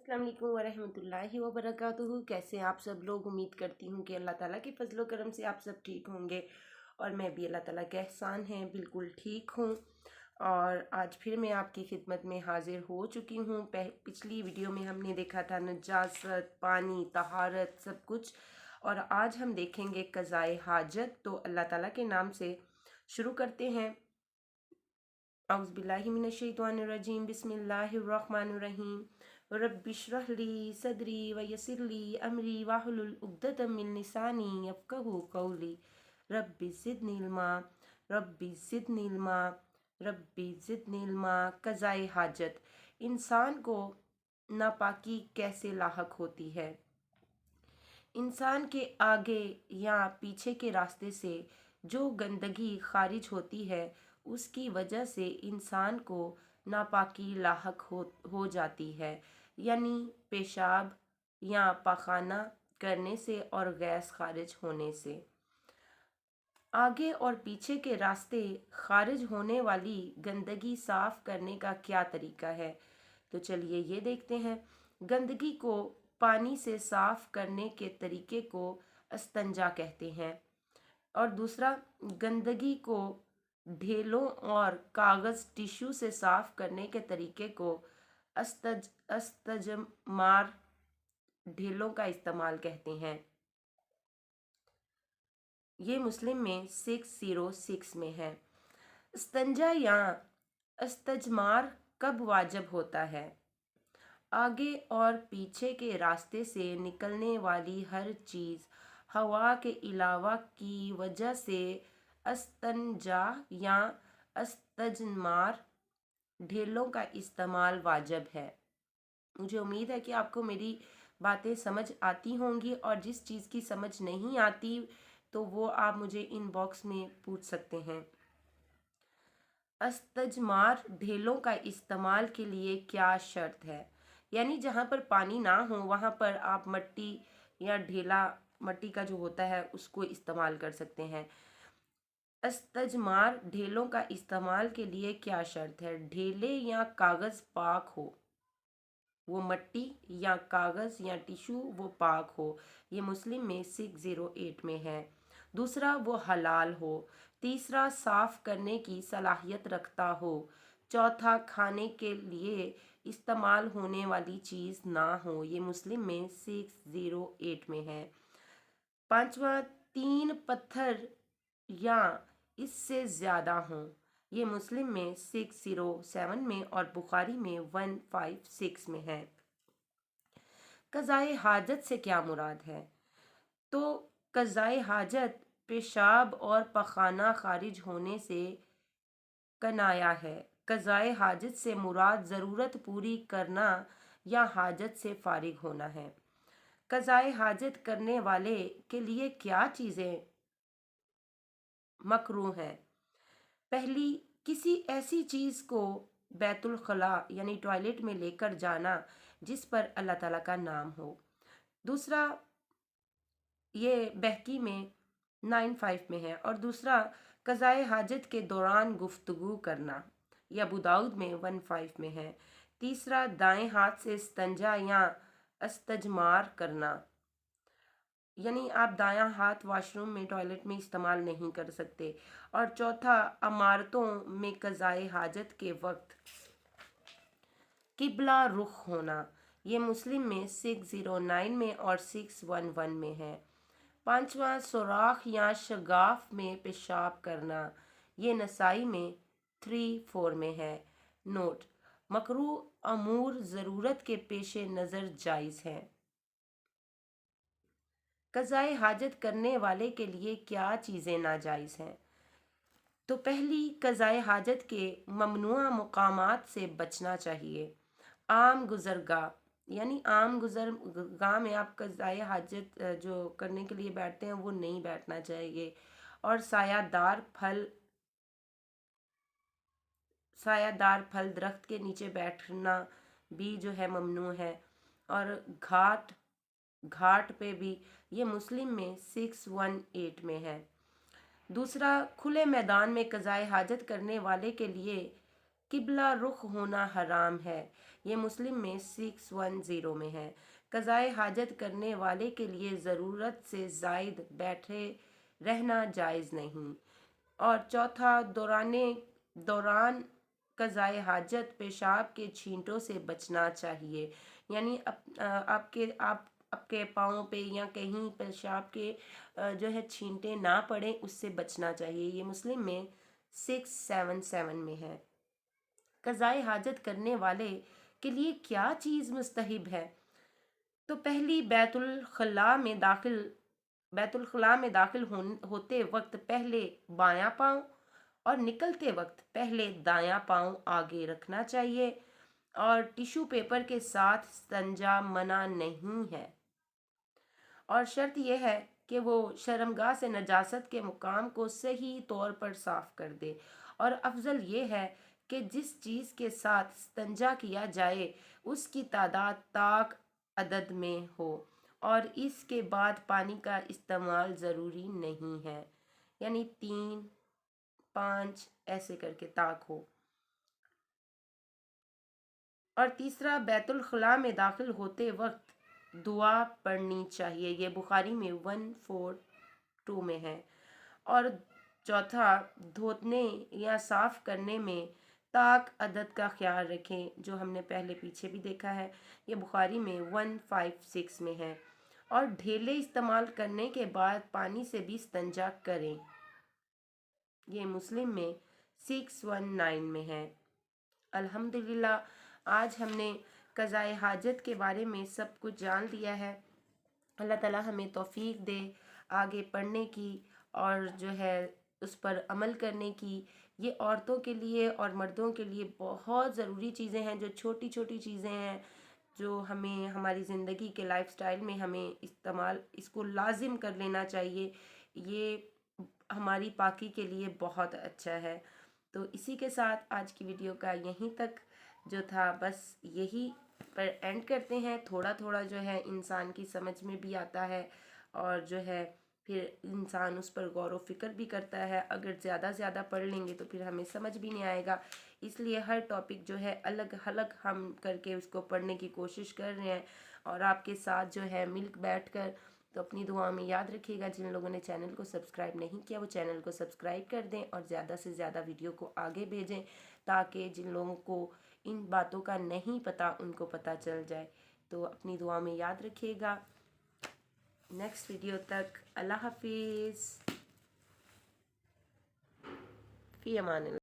अस्सलाम वालेकुम वरहमतुल्लाहि वबरकातुहू। कैसे आप सब लोग? उम्मीद करती हूँ कि अल्लाह ताला के फजलो करम से आप सब ठीक होंगे और मैं भी अल्लाह ताला के एहसान है बिल्कुल ठीक हूँ। और आज फिर मैं आपकी खिदमत में हाजिर हो चुकी हूँ। पिछली वीडियो में हमने देखा था नजासत, पानी, तहारत, सब कुछ, और आज हम देखेंगे क़ज़ाए हाजत। तो अल्लाह ताला के नाम से शुरू करते हैं। औज़ुबिल्लाहि मिनश्शैतानिर्रजीम, बिस्मिल्लाहिर्रहमानिर्रहीम। रब्बिश्रह ली सदरी व यस्सिर ली अमरी वाहलुल उक़दतम मिन लिसानी यफ़क़हू क़ौली। Rabbi ज़िदनी इल्मा, rabbi ज़िदनी इल्मा, rabbi ज़िदनी इल्मा। क़ज़ाए हाजत। इंसान को नापाकी कैसे लाहक होती है? इंसान के आगे या पीछे के रास्ते से जो गंदगी खारिज होती है, उसकी वजह से इंसान को नापाकी लाहक हो जाती है, यानी पेशाब या पाखाना करने से और गैस खारिज होने से। आगे और पीछे के रास्ते खारिज होने वाली गंदगी साफ करने का क्या तरीका है? तो चलिए ये देखते हैं। गंदगी को पानी से साफ करने के तरीके को अस्तंजा कहते हैं, और दूसरा, गंदगी को ढेलों और कागज़ टिश्यू से साफ करने के तरीके को अस्तजमार, ढेलों का इस्तेमाल कहते हैं। ये मुस्लिम में 606 में है। इस्तंजा या अस्तजमार कब वाजिब होता है? आगे और पीछे के रास्ते से निकलने वाली हर चीज़ हवा के अलावा की वजह से अस्तंजा या अस्तजमार, ढेलों का इस्तेमाल वाजिब है। मुझे उम्मीद है कि आपको मेरी बातें समझ आती होंगी, और जिस चीज़ की समझ नहीं आती तो वो आप मुझे इनबॉक्स में पूछ सकते हैं। अस्तजमार ढेलों का इस्तेमाल के लिए क्या शर्त है? यानी जहाँ पर पानी ना हो वहाँ पर आप मट्टी या ढेला, मट्टी का जो होता है, उसको इस्तेमाल कर सकते हैं। अस्तजमार ढेलों का इस्तेमाल के लिए क्या शर्त है? ढेले या कागज़ पाक हो, वो मट्टी या कागज़ या टिश्यू वो पाक हो। ये मुस्लिम में 608 में है। दूसरा, वो हलाल हो। तीसरा, साफ़ करने की सलाहियत रखता हो। चौथा, खाने के लिए इस्तेमाल होने वाली चीज़ ना हो। ये मुस्लिम में 608 में है। पांचवा, 3 पत्थर या इससे ज़्यादा हों। ये मुस्लिम में 607 में और बुखारी में 156 में है। क़ज़ाए हाजत से क्या मुराद है? तो क़ज़ाए हाजत पेशाब और पखाना खारिज होने से कनाया है। क़ज़ाए हाजत से मुराद ज़रूरत पूरी करना या हाजत से फारिग होना है। क़ज़ाए हाजत करने वाले के लिए क्या चीज़ें मकरूह हैं? पहली, किसी ऐसी चीज़ को बैतुल खला यानी टॉयलेट में लेकर जाना जिस पर अल्लाह ताला का नाम हो। दूसरा, ये बहकी में 95 में है। और दूसरा, क़ज़ाए हाजत के दौरान गुफ्तगू करना, या अबू दाऊद में 15 में है। तीसरा, दाएं हाथ से इस्तंजा या अस्तजमार करना, यानी आप दायां हाथ वॉशरूम में, टॉयलेट में इस्तेमाल नहीं कर सकते। और चौथा, अमारतों में क़ज़ाए हाजत के वक्त किबला रुख होना। ये मुस्लिम में 609 में और 611 में है। पांचवा, सुराख या शगाफ में पेशाब करना। ये नसाई में 34 में है। नोट: मकरूह अमूर ज़रूरत के पेश नज़र जायज़ है। क़ज़ाए हाजत करने वाले के लिए क्या चीज़ें नाजायज़ हैं? तो पहली, क़ज़ाए हाजत के ममनुआ मकामात से बचना चाहिए। आम गुज़रगाह, यानी आम गुज़रगाह में आप क़ज़ाए हाजत जो करने के लिए बैठते हैं वो नहीं बैठना चाहिए। और सायादार फल दरख्त के नीचे बैठना भी जो है ममनू है। और घाट पे भी, ये मुस्लिम में 618 में है। दूसरा, खुले मैदान में क़ज़ाए हाजत करने वाले के लिए किबला रुख होना हराम है। یہ مسلم میں 610 میں ہے۔ قضائے حاجت کرنے والے کے لیے ضرورت سے زائد بیٹھے رہنا جائز نہیں۔ اور چوتھا، دوران قضائے حاجت پیشاب کے چھینٹوں سے بچنا چاہیے، یعنی آپ کے پاؤں پہ یا کہیں پیشاب کے جو ہے چھینٹے نہ پڑیں، اس سے بچنا چاہیے۔ یہ مسلم میں 677 میں ہے۔ قضائے حاجت کرنے والے کے لیے کیا چیز مستحب ہے؟ تو پہلی، بیت الخلاء میں داخل ہوتے وقت پہلے بایاں پاؤں اور نکلتے وقت پہلے دایاں پاؤں آگے رکھنا چاہیے، اور ٹیشو پیپر کے ساتھ استنجا منع نہیں ہے، اور شرط یہ ہے کہ وہ شرمگاہ سے نجاست کے مقام کو صحیح طور پر صاف کر دے، اور افضل یہ ہے کہ جس چیز کے ساتھ استنجا کیا جائے اس کی تعداد طاق عدد میں ہو، اور اس کے بعد پانی کا استعمال ضروری نہیں ہے، یعنی 3 5 ایسے کر کے طاق ہو۔ اور تیسرا، بیت الخلاء میں داخل ہوتے وقت دعا پڑھنی چاہیے، یہ بخاری میں 142 میں ہے۔ اور چوتھا، دھونے یا صاف کرنے میں طاق عدد کا خیال رکھیں، جو ہم نے پہلے پیچھے بھی دیکھا ہے، یہ بخاری میں 156 میں ہے۔ اور ڈھیلے استعمال کرنے کے بعد پانی سے بھی استنجا کریں، یہ مسلم میں 619 میں ہے۔ الحمدللہ، آج ہم نے قضائے حاجت کے بارے میں سب کچھ جان لیا ہے۔ اللہ تعالی ہمیں توفیق دے آگے پڑھنے کی اور جو ہے اس پر عمل کرنے کی۔ یہ عورتوں کے لیے اور مردوں کے لیے بہت ضروری چیزیں ہیں، جو چھوٹی چھوٹی چیزیں ہیں جو ہمیں ہماری زندگی کے لائف سٹائل میں ہمیں اس کو لازم کر لینا چاہیے۔ یہ ہماری پاکی کے لیے بہت اچھا ہے۔ تو اسی کے ساتھ آج کی ویڈیو کا یہیں تک جو تھا، بس یہی پر اینڈ کرتے ہیں۔ تھوڑا تھوڑا جو ہے انسان کی سمجھ میں بھی آتا ہے، اور جو ہے پھر انسان اس پر غور و فکر بھی کرتا ہے۔ اگر زیادہ پڑھ لیں گے تو پھر ہمیں سمجھ بھی نہیں آئے گا، اس لیے ہر ٹاپک جو ہے الگ الگ ہم کر کے اس کو پڑھنے کی کوشش کر رہے ہیں، اور آپ کے ساتھ جو ہے مل بیٹھ کر۔ تو اپنی دعا میں یاد رکھیے گا، جن لوگوں نے چینل کو سبسکرائب نہیں کیا وہ چینل کو سبسکرائب کر دیں، اور زیادہ سے زیادہ ویڈیو کو آگے بھیجیں، تاکہ جن لوگوں کو ان باتوں کا نہیں پتہ ان کو پتہ چل جائے۔ تو اپنی دعا میں یاد رکھیے گا۔ نیکسٹ ویڈیو تک اللہ حافظ، فی امان اللہ۔